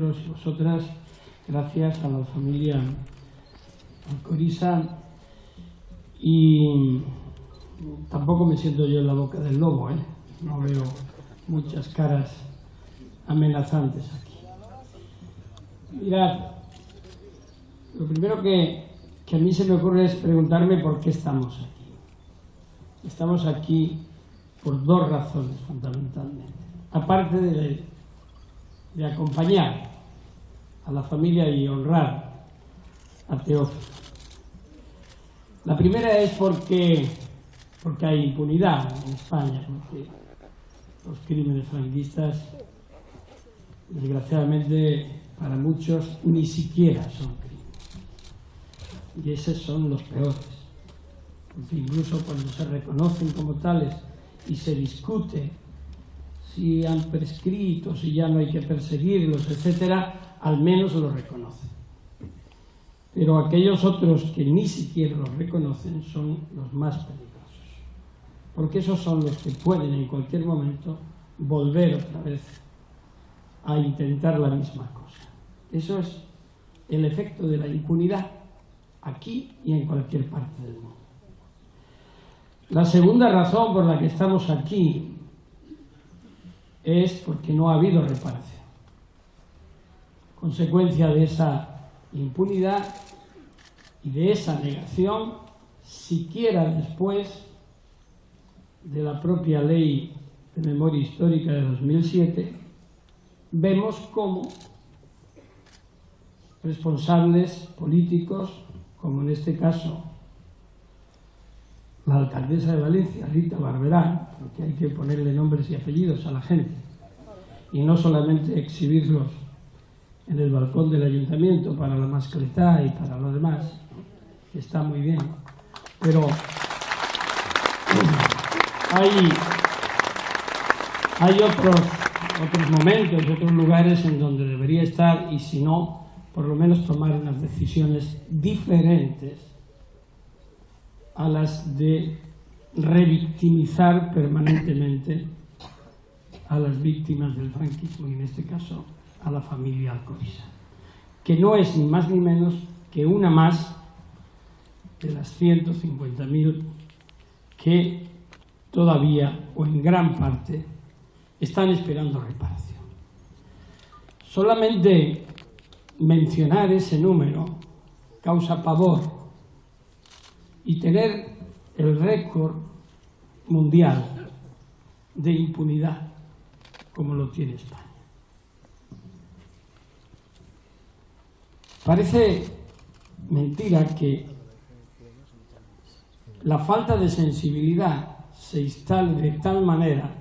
vosotros y vosotras, gracias a la familia Alcoriza, y tampoco me siento yo en la boca del lobo, no veo muchas caras amenazantes aquí. Mirad, lo primero que a mí se me ocurre es preguntarme por qué estamos aquí. Estamos aquí por dos razones fundamentalmente, aparte de acompañar a la familia y honrar a Teófilo. La primera es porque hay impunidad en España, porque los crímenes franquistas, desgraciadamente para muchos, ni siquiera son crímenes. Y esos son los peores. Porque incluso cuando se reconocen como tales y se discute si han prescrito, si ya no hay que perseguirlos, etcétera, al menos lo reconocen. Pero aquellos otros que ni siquiera los reconocen son los más peligrosos, porque esos son los que pueden en cualquier momento volver otra vez a intentar la misma cosa. Eso es el efecto de la impunidad aquí y en cualquier parte del mundo. La segunda razón por la que estamos aquí es porque no ha habido reparación. Consecuencia de esa impunidad y de esa negación, siquiera después de la propia ley de memoria histórica de 2007, vemos cómo responsables políticos, como en este caso la alcaldesa de Valencia, Rita Barberá, porque hay que ponerle nombres y apellidos a la gente y no solamente exhibirlos en el balcón del ayuntamiento para la mascletá y para lo demás, que está muy bien, pero hay otros momentos, otros lugares en donde debería estar, y si no, por lo menos tomar unas decisiones diferentes a las de revictimizar permanentemente a las víctimas del franquismo, y en este caso a la familia Alcoriza, que no es ni más ni menos que una más de las 150.000 que todavía, o en gran parte, están esperando reparación. Solamente mencionar ese número causa pavor, y tener el récord mundial de impunidad como lo tiene España. Parece mentira que la falta de sensibilidad se instale de tal manera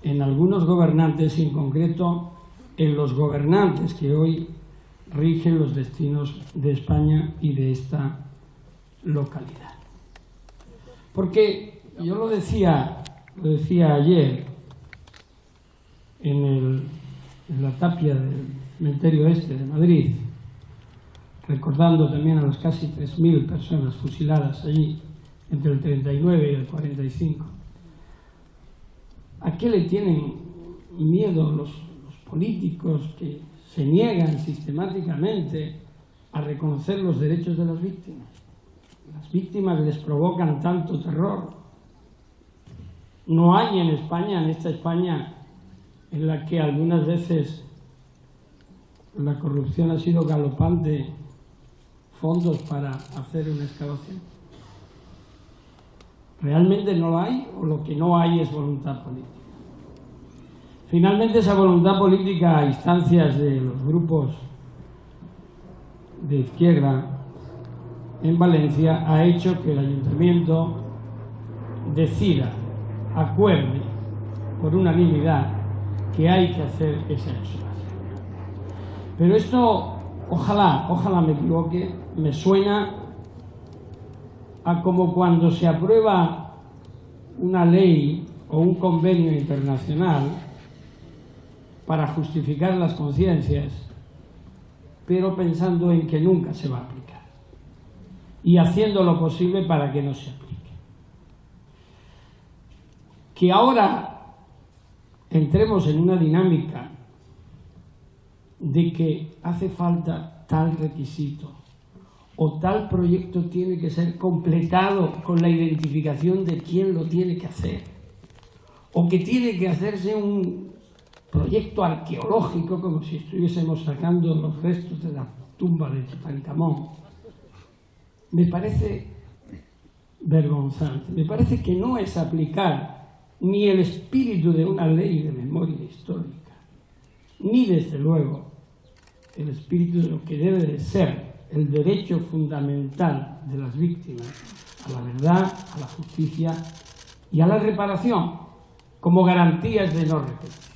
en algunos gobernantes, y en concreto en los gobernantes que hoy rigen los destinos de España y de esta localidad. Porque yo lo decía ayer en la tapia del cementerio este de Madrid, recordando también a las casi 3.000 personas fusiladas allí entre el 39 y el 45. ¿A qué le tienen miedo los políticos que se niegan sistemáticamente a reconocer los derechos de las víctimas? Las víctimas les provocan tanto terror. No hay en España, en esta España en la que algunas veces la corrupción ha sido galopante, fondos para hacer una excavación. ¿Realmente no lo hay, o lo que no hay es voluntad política? Finalmente, esa voluntad política a instancias de los grupos de izquierda en Valencia ha hecho que el ayuntamiento decida, acuerde por unanimidad que hay que hacer esa excavación. Pero esto, ojalá me equivoque, me suena a como cuando se aprueba una ley o un convenio internacional para justificar las conciencias, pero pensando en que nunca se va a aplicar y haciendo lo posible para que no se aplique. Que ahora entremos en una dinámica de que hace falta tal requisito o tal proyecto tiene que ser completado con la identificación de quién lo tiene que hacer, o que tiene que hacerse un proyecto arqueológico como si estuviésemos sacando los restos de la tumba de Tutankamón, me parece vergonzante. Me parece que no es aplicar ni el espíritu de una ley de memoria histórica, ni desde luego el espíritu de lo que debe de ser el derecho fundamental de las víctimas a la verdad, a la justicia y a la reparación como garantías de no repetición.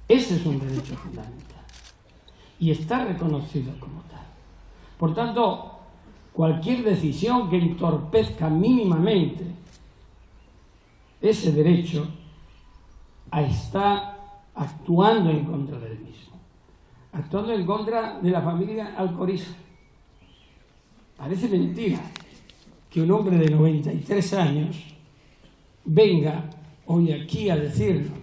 Ese es un derecho fundamental y está reconocido como tal. Por tanto, cualquier decisión que entorpezca mínimamente ese derecho está actuando en contra del mismo, actuando en contra de la familia Alcoriza. Parece mentira que un hombre de 93 años venga hoy aquí a decirnos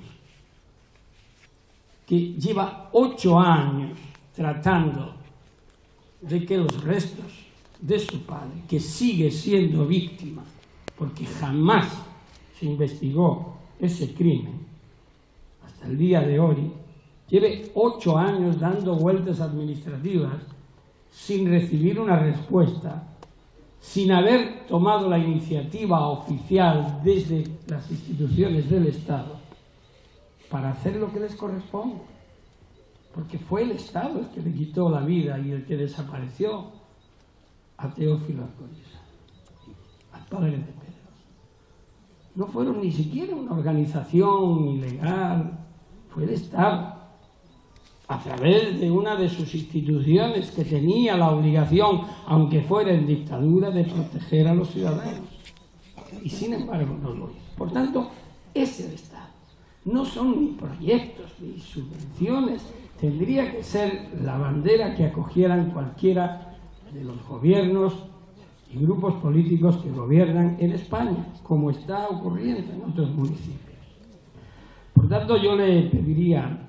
que lleva 8 años tratando de que los restos de su padre, que sigue siendo víctima, porque jamás se investigó ese crimen hasta el día de hoy, lleve 8 años dando vueltas administrativas sin recibir una respuesta, sin haber tomado la iniciativa oficial desde las instituciones del Estado para hacer lo que les corresponde, porque fue el Estado el que le quitó la vida y el que desapareció a Teófilo Alcoriza, al padre de Pedro. No fueron ni siquiera una organización ilegal, fue el Estado, a través de una de sus instituciones que tenía la obligación, aunque fuera en dictadura, de proteger a los ciudadanos. Y sin embargo no lo hizo. Por tanto, es el Estado. No son ni proyectos ni subvenciones. Tendría que ser la bandera que acogieran cualquiera de los gobiernos y grupos políticos que gobiernan en España, como está ocurriendo en otros municipios. Por tanto, yo le pediría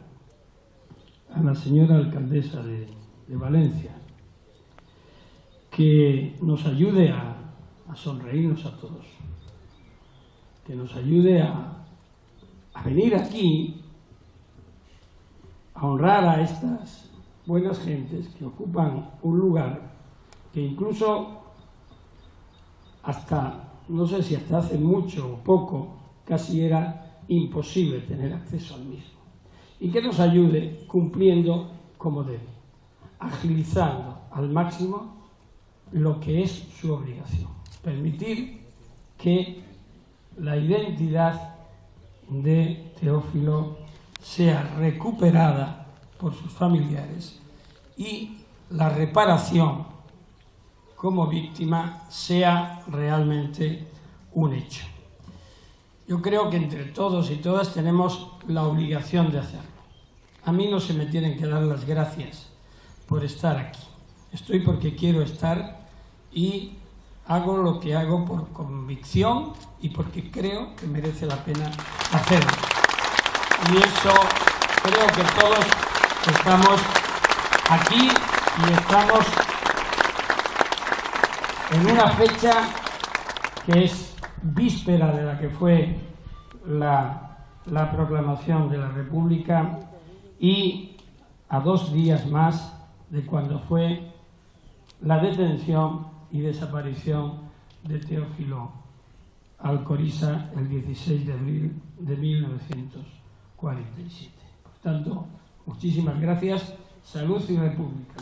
a la señora alcaldesa de Valencia que nos ayude a sonreírnos a todos, que nos ayude a venir aquí a honrar a estas buenas gentes que ocupan un lugar que incluso hasta, no sé si hasta hace mucho o poco, casi era imposible tener acceso al mismo. Y que nos ayude cumpliendo como debe, agilizando al máximo lo que es su obligación. Permitir que la identidad de Teófilo sea recuperada por sus familiares y la reparación como víctima sea realmente un hecho. Yo creo que entre todos y todas tenemos la obligación de hacerlo. A mí no se me tienen que dar las gracias por estar aquí. Estoy porque quiero estar y hago lo que hago por convicción y porque creo que merece la pena hacerlo. Y eso creo que todos estamos aquí y estamos en una fecha que es víspera de la que fue la proclamación de la República y a 2 días más de cuando fue la detención y desaparición de Teófilo Alcoriza el 16 de abril de 1947. Por tanto, muchísimas gracias. Salud y República.